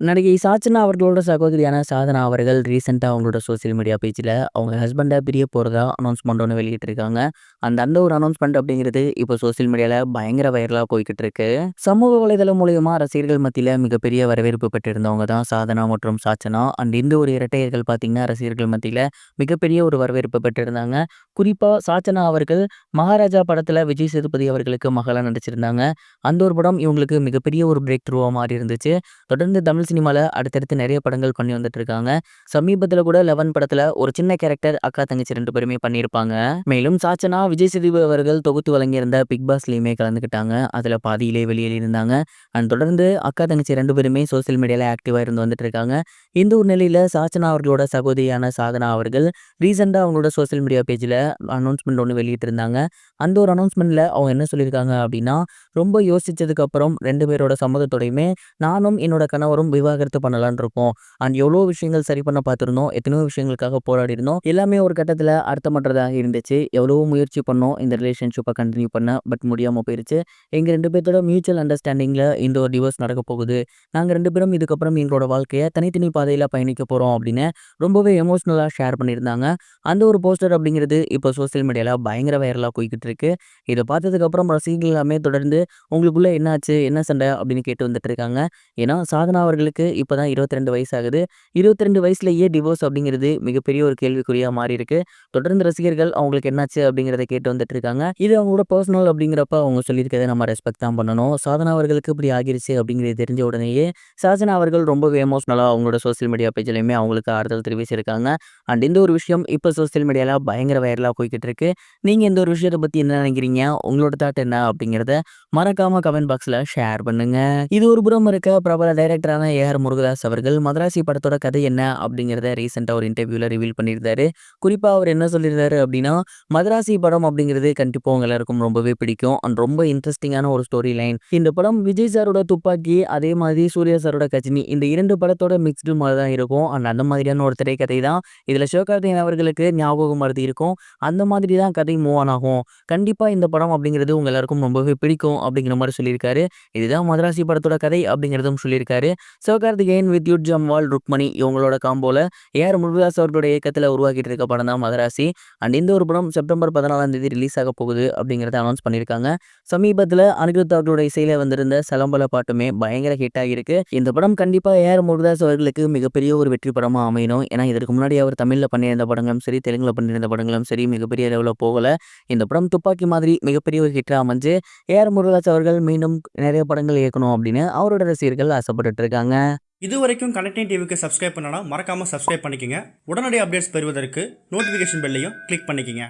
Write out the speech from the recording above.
நடிகை சாச்சனா அவர்களோட சகோதரியான சாதனா அவர்கள் ரீசெண்டா அவங்களோட சோசியல் மீடியா பேஜ்ல அவங்க ஹஸ்பண்ட பிரிய போறதா அனௌன்ஸ்மெண்ட் ஒண்ணு வெளியிட்டிருக்காங்க. அந்த ஒரு அனௌன்ஸ்மெண்ட் அப்படிங்கிறது இப்போ சோசியல் மீடியால பயங்கர வைரலா போய்க்கிட்டு இருக்கு. சமூக வலைதளம் மூலியமா ரசிகர்கள் மத்தியில மிகப்பெரிய வரவேற்பு பெற்றிருந்தவங்க தான் சாதனா மற்றும் சாச்சனா. இந்த ஒரு இரட்டையர்கள் பார்த்தீங்கன்னா, ரசிகர்கள் மத்தியில மிகப்பெரிய ஒரு வரவேற்பு பெற்றிருந்தாங்க. குறிப்பா சாச்சனா அவர்கள் மகாராஜா படத்துல விஜய் சேதுபதி அவர்களுக்கு மகளா நடிச்சிருந்தாங்க. அந்த ஒரு படம் இவங்களுக்கு மிகப்பெரிய ஒரு பிரேக் த்ரூவா மாறி இருந்துச்சு. தொடர்ந்து தமிழ் சினிமால அடுத்தடுத்து நெறைய படங்கள் பண்ணி வந்துட்டு இருக்காங்க. சமீபத்தில கூட 11 படத்துல ஒரு சின்ன கேரக்டர் அக்கா, தங்கச்சி 2 பேருமே பண்ணியிருப்பாங்க. மேலும் சாச்சனா, விஜய் சேதுபதி அவர்கள் தொகுத்து வழங்கியிருந்த பிக் பாஸ்லயுமே கலந்துக்கிட்டாங்க. அதுல பாதியிலே வெளியேறியிருந்தாங்க. தொடர்ந்து அக்கா, தங்கச்சி 2 பேருமே சோசியல் மீடியால ஆக்டிவா இருந்து வந்துட்டு இருக்காங்க. இந்த ஒரு நிலையில சாச்சனா அவர்களோட சகோதரியான சாதனா அவர்கள் ரீசென்ட்டா அவங்களோட சோசியல் மீடியா பேஜ்ல அனௌன்ஸ்மெண்ட் ஒண்ணு வெளியிட்டிருந்தாங்க. அந்த ஒரு அனௌன்ஸ்மெண்ட்ல அவங்க என்ன சொல்லியிருக்காங்க அப்படின்னா, ரொம்ப யோசிச்சதுக்கு அப்புறம் 2 பேரோட சம்மதத்தோடையுமே நானும் என்னோட கணவரும் விவாகரத்து பண்ணலாம்னு இருக்கோம். எவ்வளோ விஷயங்கள் சரி பண்ண பார்த்துருந்தோம். எத்தனையோ விஷயங்களுக்காக போராடியிருந்தோம். எல்லாமே ஒரு கட்டத்தில அர்த்தமற்றதாக இருந்துச்சு. எவ்வளவோ முயற்சி பண்ணோம் இந்த ரிலேஷன்ஷிப்ப கன்டின்யூ பண்ண. பட் முடியாம போயிருச்சு. எங்க 2 பேத்தோட மியூச்சுவல் அண்டர்ஸ்டாண்டிங்ல இந்த ஒரு டிவோர்ஸ் நடக்க போகுது. நாங்க 2 பேரும் இதுக்கப்புறம் எங்களோட வாழ்க்கைய தனித்தனி பாதையில பயணிக்க போறோம் அப்படின்னு ரொம்பவே எமோஷனலா ஷேர் பண்ணியிருந்தாங்க. அந்த ஒரு போஸ்டர் அப்படிங்கிறது இப்போ சோசியல் மீடியால பயங்கர வைரலா போய்க்கிட்டு இருக்கு. இத பார்த்ததுக்கு அப்புறம் ரசிகர்கள் எல்லாமே தொடர்ந்து உங்களுக்குள்ள என்ன ஆச்சு? என்ன சண்டை? அப்படின்னு கேட்டு வந்துட்டு இருக்காங்க. ஏன்னா, சாதனா அவர்களுக்கு இப்ப தான் 22 வயசு ஆகுது. 22 வயசுலயே டிவோர்ஸ் அப்படிங்கிறது மிகப்பெரிய ஒரு கேள்விக்குறியா மாறியிருக்கு. தொடர்ந்து ரசிகர்கள் அவங்களுக்கு என்னாச்சு அப்படிங்கிறத கேட்டு வந்துட்டு இருக்காங்க. இது அவங்களோட பர்சனல் அப்படிங்கிறப்ப அவங்க சொல்லியிருக்கிறத நம்ம ரெஸ்பெக்ட் தான் பண்ணணும். சாதனா அவர்களுக்கு இப்படி ஆகிருச்சு அப்படிங்கிறது தெரிஞ்ச உடனேயே சாதனா அவர்கள் ரொம்பவே எமோஷனலா அவங்களோட சோசியல் மீடியா பேஜ்லயுமே அவங்களுக்கு ஆறுதல் தெரிவிச்சிருக்காங்க. இந்த ஒரு விஷயம் இப்ப சோசியல் மீடியால பயங்கர வைரலா போய்க்கிட்டு இருக்கு. நீங்க இந்த ஒரு விஷயத்த பத்தி என்ன நினைக்கிறீங்க? உங்களோட தாட் என்ன அப்படிங்கிறத மறக்காம கமெண்ட் பாக்ஸ்ல ஷேர் பண்ணுங்க. இது ஒரு புறம் இருக்க பிரபல டைரக்டரான ஏஆர் முருகதாஸ் அவர்கள் மதராசி படத்தோட கதை என்ன அப்படிங்கிறத ரீசெண்டா ஒரு இன்டர்வியூல ரிவீல் பண்ணியிருந்தாரு. குறிப்பா அவர் என்ன சொல்லியிருந்தாரு அப்படின்னா, மதராசி படம் அப்படிங்கிறது கண்டிப்பா உங்க எல்லாருக்கும் ரொம்பவே பிடிக்கும். ரொம்ப இன்ட்ரெஸ்டிங்கான ஒரு ஸ்டோரி லைன். இந்த படம் விஜய் சாரோட துப்பாக்கி, அதே மாதிரி சூர்யா சாரோட கஜினி, இந்த 2 படத்தோட மிக்ஸ்டு மாதிரி தான் இருக்கும். அந்த மாதிரியான ஒரு திரைக்கதை தான் இதுல சிவகார்த்திகேயன் அவர்களுக்கு ஞாபகம் மறதி இருக்கும். அந்த மாதிரி தான் கதை மூவ் ஆன் ஆகும். கண்டிப்பா இந்த படம் அப்படிங்கிறது உங்க எல்லாருக்கும் ரொம்பவே பிடிக்கும் அப்படிங்கிற மாதிரி சொல்லியிருக்காரு. இதுதான் மதராசி படத்தோட கதை அப்படிங்கிறதும் சொல்லியிருக்காரு. சிவகார்த்திகேயன், வித்யுத் ஜம்வால், ருக்மணி இவங்களோட காம்போல ஏஆர் முருகதாஸ் அவர்களோட இயக்கத்துல உருவாக்கிட்டு இருக்க படம் தான் மதராசி. இந்த ஒரு படம் செப்டம்பர் 14ஆம் தேதி ரிலீஸ் ஆக போகுது அப்படிங்கிறத அனௌன்ஸ் பண்ணியிருக்காங்க. சமீபத்துல அனிருத் அவர்களோட இசையில வந்திருந்த சலம்பல பாட்டுமே பயங்கர ஹிட் ஆகியிருக்கு. இந்த படம் கண்டிப்பா ஏஆர் முருகதாஸ் அவர்களுக்கு மிகப்பெரிய ஒரு வெற்றி படமா அமையணும். ஏன்னா இதற்கு முன்னாடி அவர் தமிழ்ல பண்ணியிருந்த படங்களும் சரி, தெலுங்குல பண்ணியிருந்த படங்களும் சரி மிகப்பெரிய அளவுல போகல. இந்த படம் துப்பாக்கி மாதிரி மிகப்பெரிய ஒரு ஹிட்டா அமைஞ்சு ஏஆர் முருகதாஸ் அவர்கள் மீண்டும் நிறைய படங்கள் இயக்கணும் அப்படின்னு அவரோட ரசிகர்கள் ஆசைப்பட்டுட்டு இருக்காங்க. இதுவரைக்கும் கனெக்டிங் டிவிக்கு சப்ஸ்கிரைப் பண்ணனா மறக்காம சப்ஸ்கிரைப் பண்ணிக்கங்க. உடனடி அப்டேட்ஸ் பெறுவதற்கு நோட்டிஃபிகேஷன் பெல்லையும் கிளிக் பண்ணிக்கங்க.